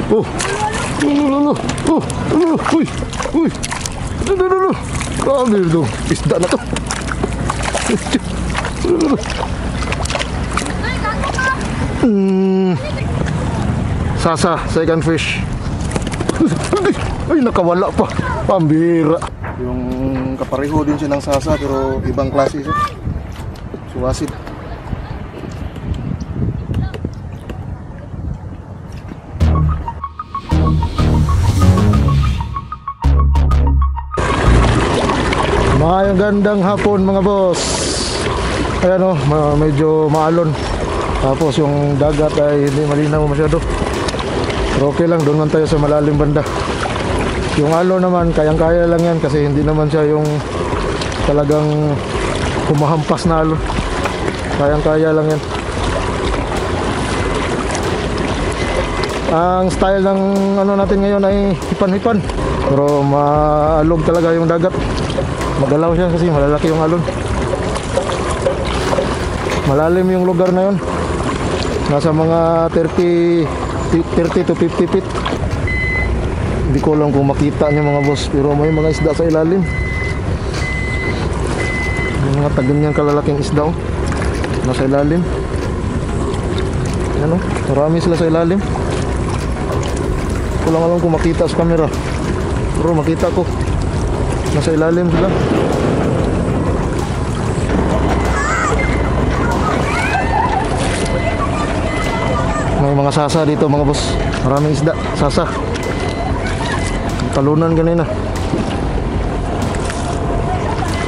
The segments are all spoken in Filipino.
Oh. Uy. Uy. Grabe ito. Isda na to. Sasa, second fish. Ay, nakawala pa. Pambira. Yung kapareho din siya ng sasa pero ibang klase siya. Suwasid. Mayang gandang hapon mga boss. Ayan o, medyo maalon. Tapos yung dagat ay hindi malinaw masyado. Pero okay lang, doon man tayo sa malalim banda. Yung alon naman, kayang-kaya lang yan kasi hindi naman siya yung talagang humahampas na alon. Kayang-kaya lang yan. Ang style ng ano natin ngayon ay hipan-hipan. Pero maalog talaga yung dagat. Magalaw siya kasi malalaki yung alon. Malalim yung lugar na yun. Nasa mga 30 to 50 feet. Hindi ko lang kung makita niyo mga boss, pero may mga isda sa ilalim. May mga taganyan kalalaking isda oh. Nasa ilalim. Ano? Marami sila sa ilalim. Ko lang alam kung makita sa camera. Pero makita ko. Nasa ilalim sila. May mga sasa dito mga boss. Maraming isda, sasa. Talunan ganina.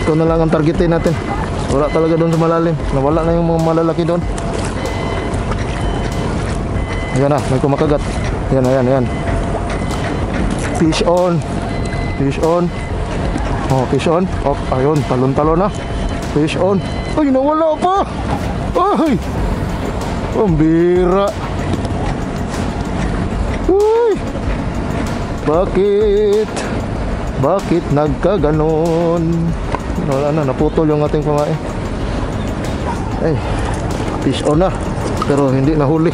Ito na lang ang targetin natin. Wala talaga doon sa malalim. Nawala na yung mga malalaki doon. Ayan na, may kumakagat. Ayan. Fish on. Fish on. Oh, fish on. Oh, ayun, talon-talon na. Fish on. Ay, nawala pa. Ay. Pambira. Uy. Bakit nagkaganon? Wala na, naputol yung ating pamain. Ay, fish on na. Pero hindi nahuli.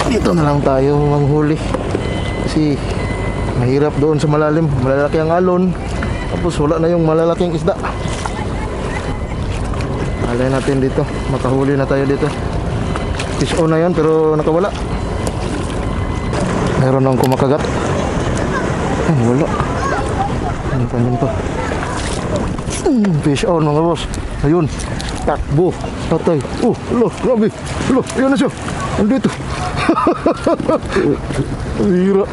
Dito na lang tayo manghuli kasi mahirap doon sa malalim, malalaki ang alon, tapos wala na yung malalaking isda. Alay natin dito, makahuli na tayo dito. Fish on na yan pero nakawala. Meron nang kumakagat. Ay, wala. Ano pa? Fish on mga boss. Ayun, takbo, tatay. Grabe. Ayan na siya. Andito. Hira.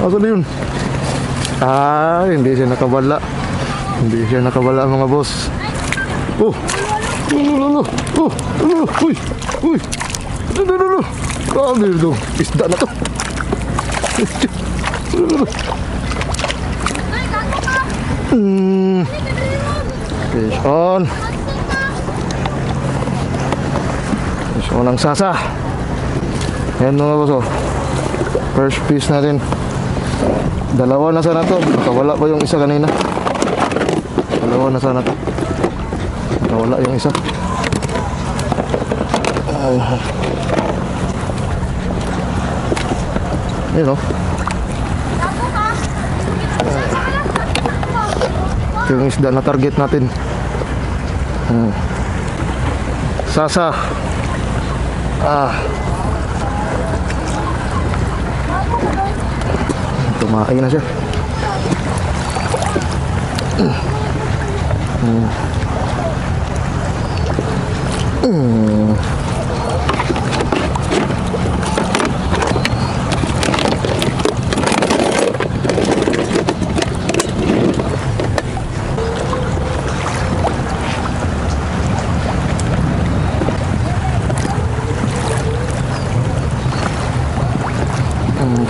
Asa na yun? Hindi siya nakabala. Hindi siya nakabala mga boss. Uy. Grabe ito. Isda na to. Fish on. Fish on ang sasa. Ayan mga boss oh. First piece natin. Dalawa na sana to. Nakawala pa yung isa kanina. Dalawa na sana to. Nakawala yung isa. Ayan oh. Yung isda na target natin. Sasa. Tumain na siya.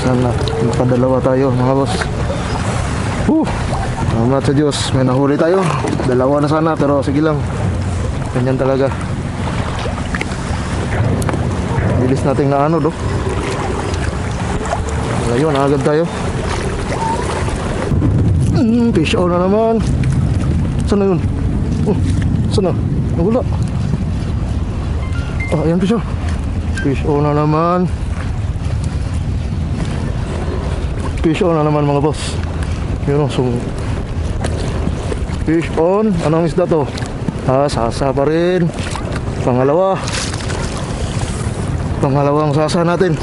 Sana makadalawa tayo mga boss. Salamat sa Diyos, may nahuli tayo. Dalawa na sana pero sige lang. Ganyan talaga. Bilis nating na ano do. Ngayon agad tayo. Fish on na naman. Saan na yun? Oh, saan na? Nawala. Ah, ayan fish on. Fish on na naman. Fish on na naman mga boss. Yun o, so fish on. Anong isda to? Ah, sasa pa rin. Pangalawang sasa natin.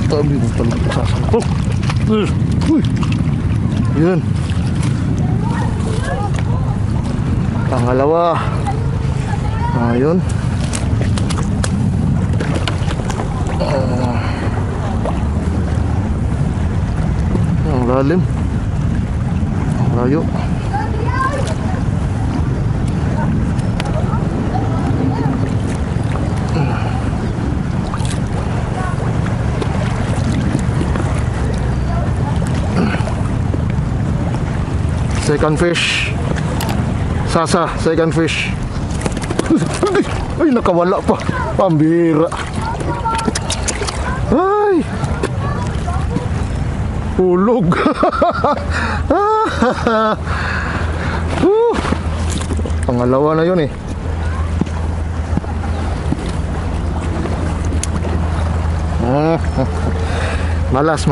Tabi mo pala ito sasa. Uy. Yun. Pangalawa. Ayun. Ang lalim. Ang layo. Second fish. Sasa, second fish. Ay, nakawala pa. Pambira. Ay. Hulog. Pangalawa na yun eh. Malas.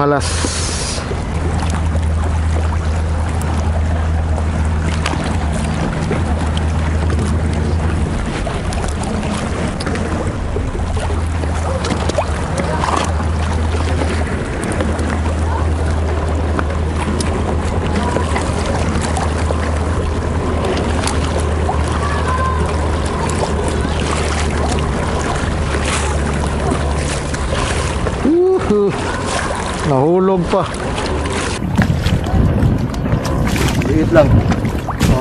Nahulog pa. Liit lang.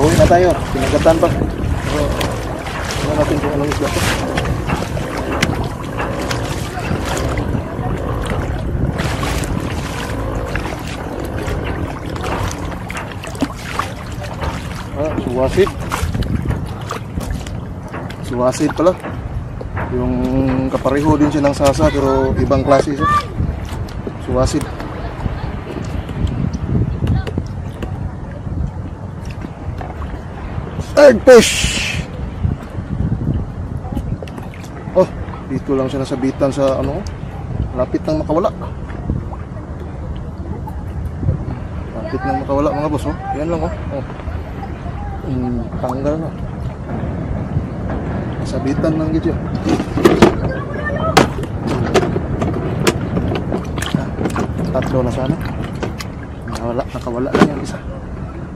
Uwi na tayo. Pinagatan pa. Tingnan natin kung anong isda to. Suwasit. Suwasit pala. Yung kapareho din siya ng sasa pero ibang klase siya. Suwasit. Eggfish. Oh, dito lang siya nasabitan sa ano, lapit nang makawala. Lapit nang makawala mga boss, oh. Yan lang oh. Tanggal na. Nasabitan lang gitu. Tatlo na sana. Nakawala lang yung isa.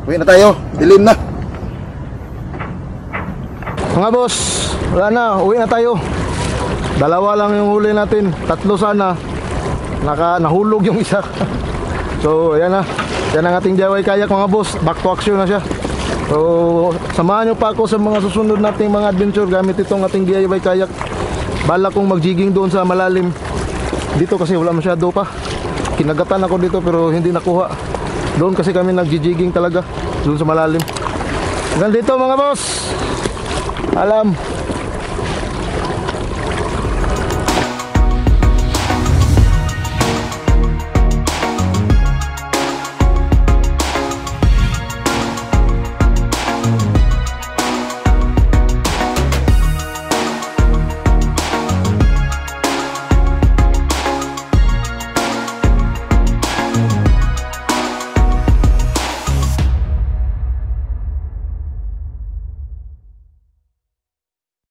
Uwi na tayo, dilim na. Mga boss, wala na, uwi na tayo. Dalawa lang yung huli natin, tatlo sana. Nahulog yung isa. So, ayan na. Yan ang ating DIY kayak mga boss. Back to action na siya. So, samahan nyo pa ako sa mga susunod nating mga adventure gamit itong ating DIY kayak. Bala kong mag-jigging doon sa malalim. Dito kasi wala masyado pa. Kinagatan ako dito pero hindi nakuha. Doon kasi kami nag-jigging talaga. Doon sa malalim. Hanggang dito mga boss. Alam.